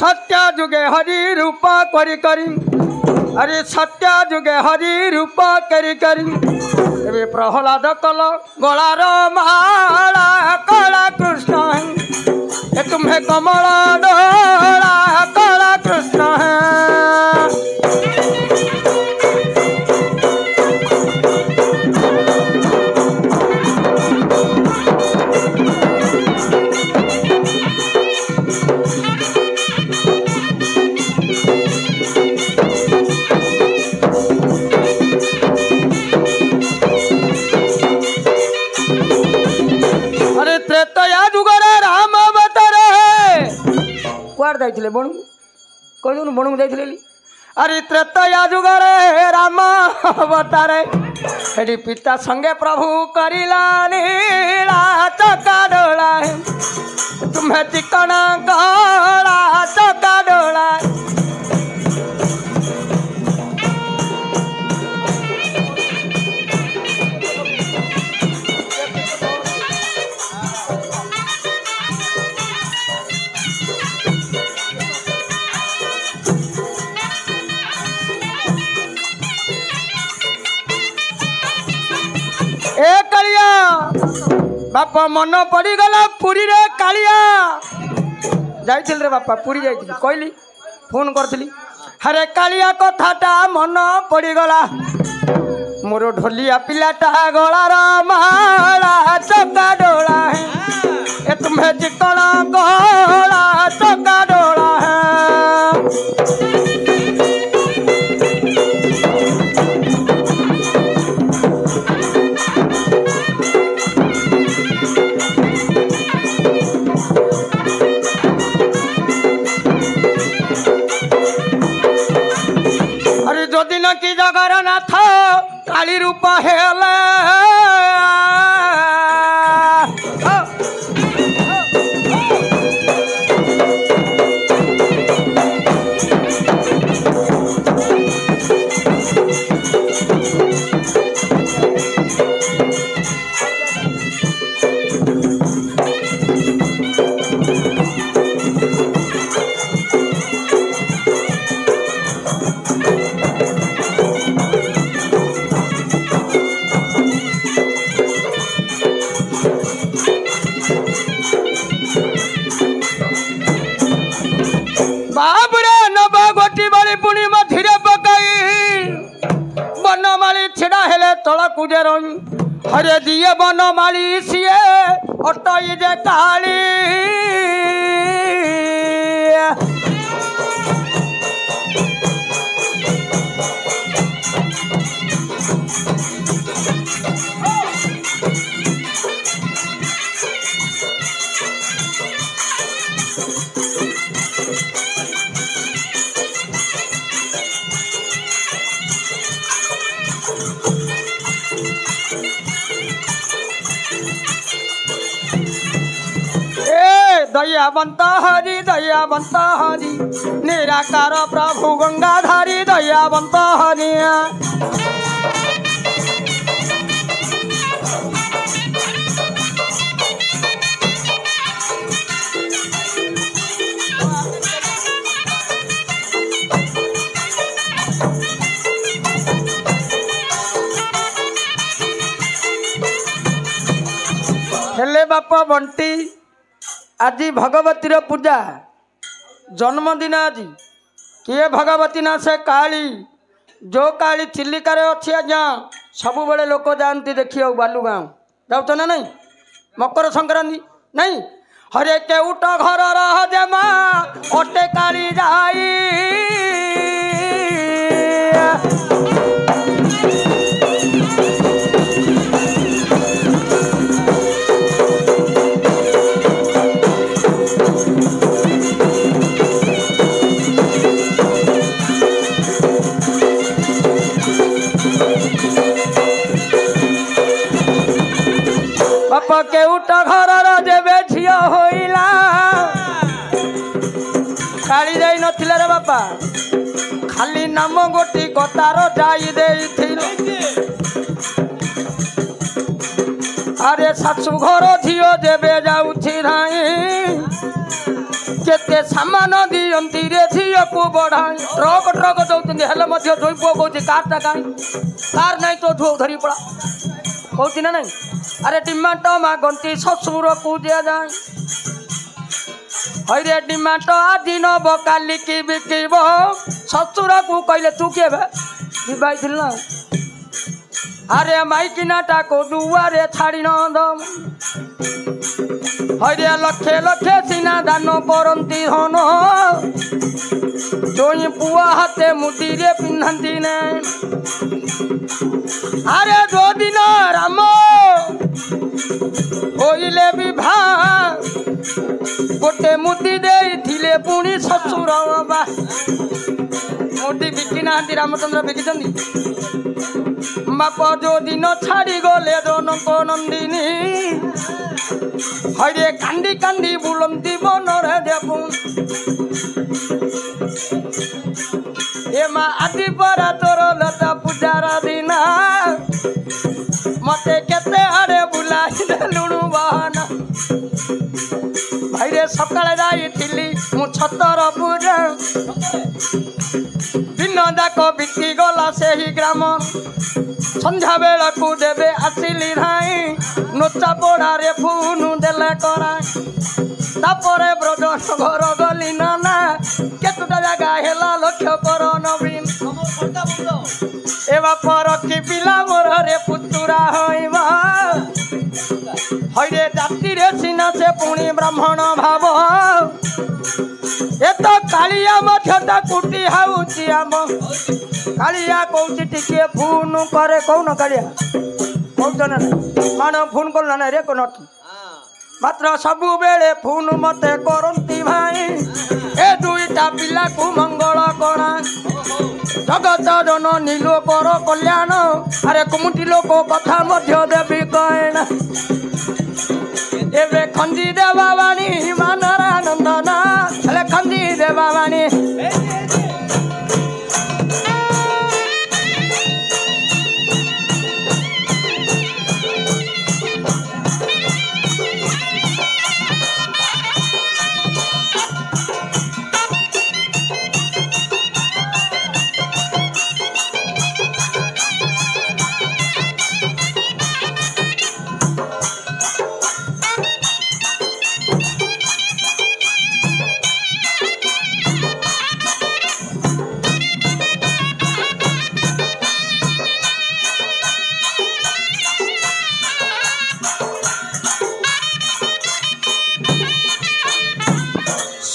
सत्य जुगे हरि रूप करी करी अरे सत्य जुगे हरि रूप करी करी ए प्रहलाद कल गलार माला कला कृष्ण है तुम्हें कमला डोला कला कृष्ण है बणु कह बणु जाइए अरे त्रेतया जुगरे राम अवतारे हेडी पिता संगे प्रभु करिला लीला चका डोला तुम्हें चिकन गला चका डोला ए कालिया बापा मन पड़गला पुरी रे कालिया जाइल रे बापा पुरी जाइल कहली फोन करी हरे कालिया कथाटा मन पड़गला मोर ढोलिया पिलाटा गलार माला चका डोला है तुम्हें चिकन गला चका डोला है की जगन्नाथ काली रूप हेले बाबरे नबा गोटी बाली पुणी मझिरे पकाई बनमाली छिड़ा हेले तला कुजे रही हरे दिए बनमाली सीए अटई जे काली दयावंत हरि निराकार प्रभु गंगाधारी दयावंत हरि हेले बाप बंटी आज भगवती पूजा जन्मदिन आज किए भगवती ना से काली जो काली चिलिकार अच्छी आज्ञा सबु बड़े लोक जाती देखिए बालू गाँव जाऊ ना नहीं मकर संक्रांति नहीं हरे केउट घर रहा अटे काली जाई बापा केउट घर जेबे झियो होइला काली जाई नथिला रे बापा खाली नाम गोटी कतार जाई देइथिल अरे सासु घर झियो जेबे जाउछि धाई केते से सामान दियंती रे झियो को बढ़ा ट्रक ट्रक दउतंदी हेले मध्य जोई पुओ कहूची कारटा काई कार नहीं तो धो धरी पड़ा कहूची ना नहीं अरे डिमांड मागंती ससुर को दिया जाए हरे डिमांड आज नब काली की बिकिब ससुर को कहले तू के बिबाई थिल ना अरे माइकिनाटा को दुआरे छाड़ी न दम हरे लक्षे लक्षे सीना दान करती हन जोई पुआ हाथे मुदीरे पिंधाती ने अरे जो दिन राम होइले विवाह गोटे मुदी देइथिले पुणी ससुर बा मुदी बिकी ना रामचंद्र बिकी बाप जो दिन छाड़ी गले जनक नंदिनी हरे कांदी कांदी बुलंती मनरे देबू ए मा आदि परा तोर लता पूजार दिन मते केते आड़े बुलाई लुणु बहना भाई रे सकाळे जाइथिली मु छतर पूजा दिन जाक बीती गला से ही ग्राम संध्या बेला को देवे आसिली भाई नोचा पड़ारे फोन देले करा तापरे ब्रज घर गली ना केतुटा जगह हेला लक्ष्य कर नवीन ए बापर की पिला मोर रे पुतुरा होइबा हरे जाति रे सिना से पुणी ब्राह्मण भाव ए तो कालिया मध्यता कुटी हाउची आम कालिया कौची टिके फोन करे कौन कालिया कौन मान फोन करना ना रे कोन मात्र सबु बेले फोन मते करंती भाई ए दुईटा पिला को मंगल कणा जगत जननी लोकर कल्याण अरे कुमुटी लोक कथा मध्य देवी कहना एवे खंजी देवा वाणी मानरा नंदना अरे खंजी देवा वाणी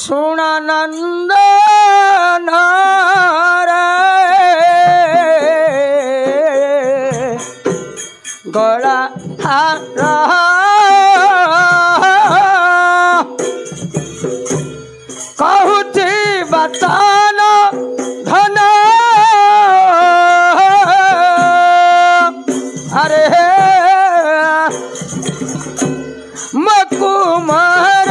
सुनानंद गला कहूची बचान धन अरे मकुमार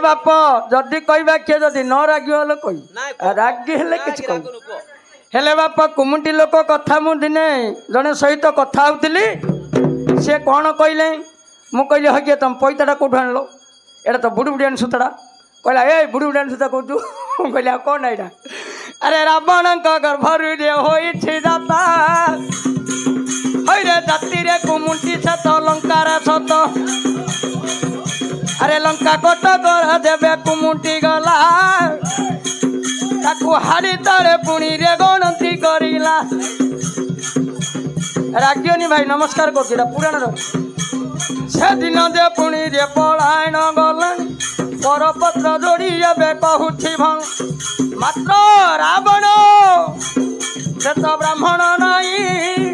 बाप जदि कहबा किए जदि न रागी हेले कही रागी हेले किछ कही हेले बाप कुमुटी लोक कथा मु दिने जने सहित कथा होउतिली से कौन कहले मु कहली हगे तुम पैताटा कौटु आनलो एटा तो बुढ़ी बुढ़ियान सुतड़ा कहला ए बुढ़ी बुढ़ियान सुता कहतु कहली आ कौन एटा अरे रावण गर्भरु रे होई छि जाता हइरे जाति रे कुमुटी सत लंकार सत अरे लंका कट कर देवे कुमुटी गला ताकू हाड़ी तले पुणी रे गणती करिला रागियोनी भाई नमस्कार कर पुराण से दिन दे पुणी रे पलायन गले परपत्र जोड़ी एबे कहूछि भंग मात्र रावण से तो ब्राह्मण नहीं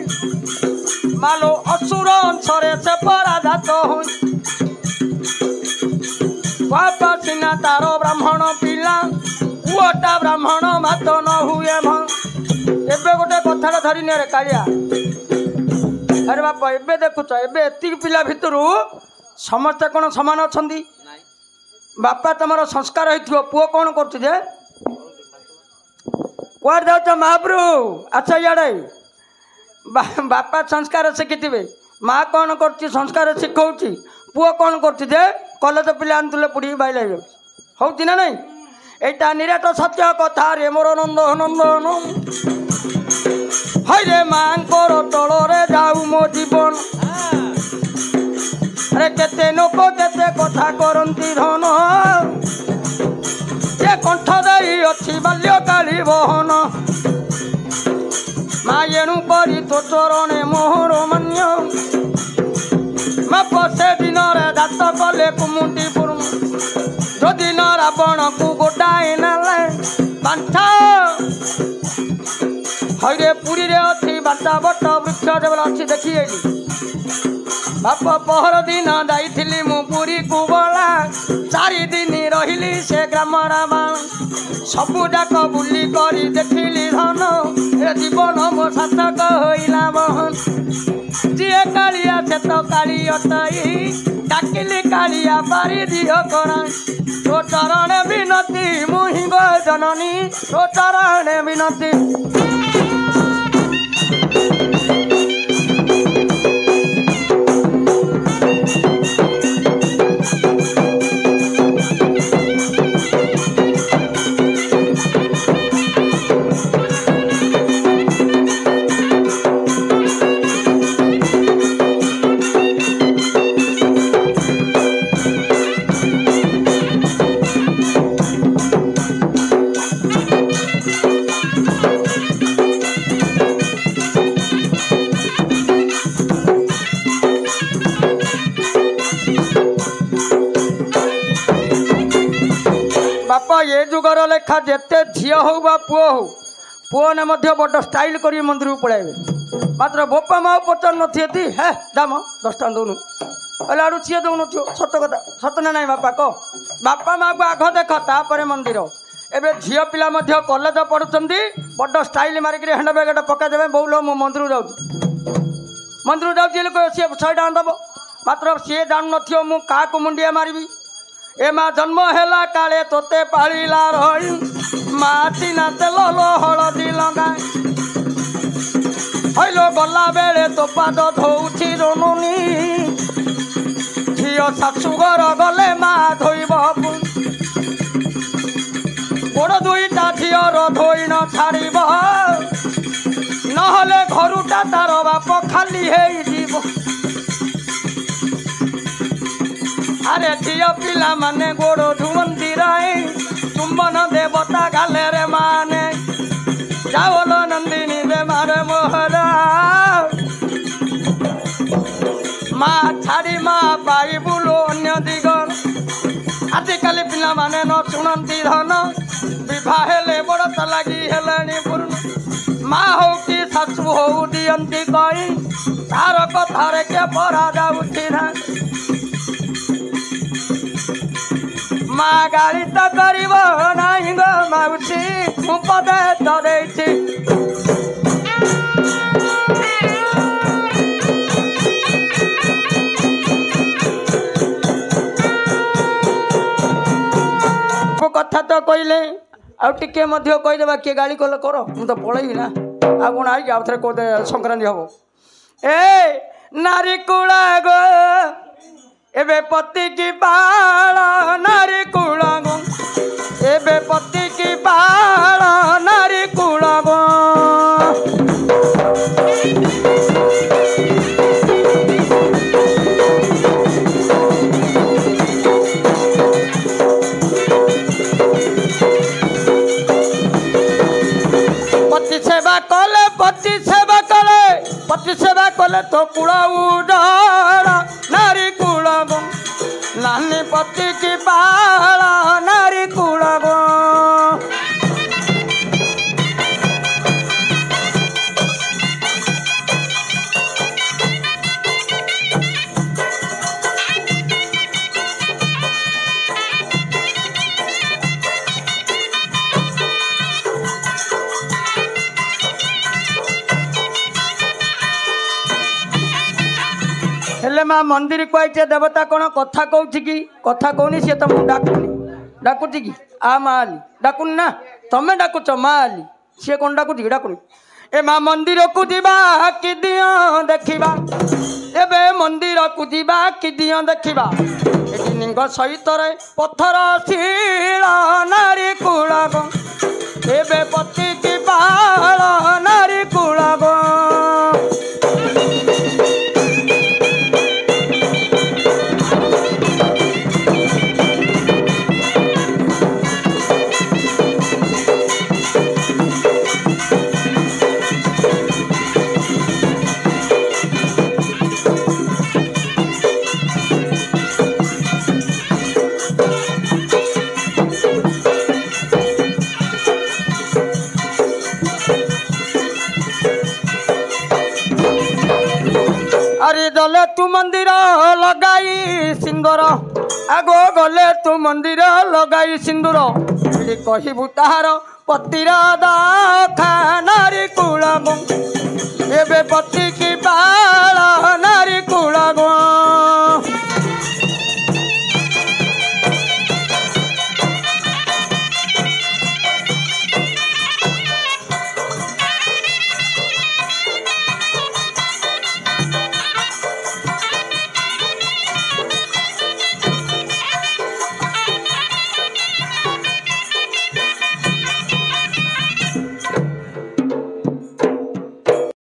मालो असुर अंशरे से पराजात हुई बापा सिना तारो ब्राह्मण पिला पुअटा ब्राह्मण मात न हुए भंग एबे गोटे कथा धरी ने रे कालिया अरे बापा एबे देखुच एबे एतिक पिला भितरु समस्त कौन समान अछंदी बापा तुमर संस्कार होइथिबो पुओ कौन करछु जे कुआर जाउछ महाप्रभु अच्छा याडे बापा संस्कार शिखिथिबे माँ कौन करछि संस्कार शिखौछि पुओ कौन करछु जे कॉलेज पिला आंतुले पुड़ी बाइला होउछि ना नहीं एटा निराट सत्य कथा रे मोर नंदन हरे मांकर तलरे जाऊ मो जीवन अरे केते लोक केते कथा करती धन ये कंठ दई अच्छी बाल्यकाली बहन मायणु करी तो चरणे मोहर मान्य माप से दिन दात कले कुमुंडी पुरु जो दिन रावण को गोटाए नाले बांटा हईरे पुरी रे अच्छी बाटा बट वृक्ष जब अच्छी देखिए बाप पहर दिन जाइली मु पुरी को बला 4 दिन रही से ग्राम रामा सबू जाक बुली करी देखिली धन ए जीवन मो सार्थक होइला मोहन जी कालिया से तो काली अटई डाकिली कालिया पारी दियो करा तो चरण विनती मुहि गो जननी तो चरण विनती ये जुगर लेखा जिते झी हो पुओ हो पुओ ने बड़ स्टाइल कर मंदिर को पड़ाइबे मात्र बोपा माँ पचार नी है दाम 10 टका दौनु अरे आड़ू सी दौन सत कथा सत ना ना बापा कह बापा माँ को आग देख तापर मंदिर एवं झी पिला कॉलेज पढ़ुंट बड़ स्टाइल मारिक हैंड बैग पकईदे बोल मो मंदिर जाऊँ सी 100 टका दब मात्र सी जान नु क्या मुंडिया मारि ए माँ जन्म है काले तोते पाला रही माँ चिना तेल हलदी लगा हईलो गला बेले तो पाद धोची रनुनी झील शाशुघर गले माँ धोब गोड़ 2टा झीर धोई न छाड़ नहले घरुटा तार बाप खाली हो अरे झील पिला माने गोड़ धुवंती रही चुंबन देवता गाले रे माने चावल नंदिनी दे मारे मोहरा माँ छाड़ी माँ पाई बुलो अन्य दिगर आजिकल पिला माने न शुणती धन विवाह हेले बड़त लगी हेलानी पूर्ण माँ हो कि शाशु हो दियंती कही तार कथारे के परा जाउछि ना माँ गाड़ी तो गरीब नहीं गो मौसी मु पदे तो देछि कथा तो कहले आउटे कहीदेवा किए गाड़ी कल कर मु तो पलैबी ना आ कौन आई आउ थे कौन संक्रांति हम ए नारी कूड़ा गो एबे पति की बाल नारी कूड़ा गो एबे पति की बाल नारी कूड़ा गो पति सेवा कले तो कुड़ा उड़ा नारी नानी पति की बाल नारी कूल गो हेले माँ मंदिर कहे देवता कौन कथा कौन कि कथा कहनी सी तुम डाकुनी डाकुची कि आ माली डाकुनी ना तमें डाकुच माली सी कौन डाकुची डाकुनी ए माँ मंदिर को जीवा कि दियो देखा एबे मंदिर को जीवा कि दियो देखा लिंग सहित पथर शिल नारी कूल गो एबे पति की बाल नारी कूल गो अरे गले तू मंदिर लगाई सिंदूर आगो गले तू मंदिर लगाई सिंदूर कहबू ताहार पतिर दखा नारी कूल गो एबे पति की बाल नारी कूल गो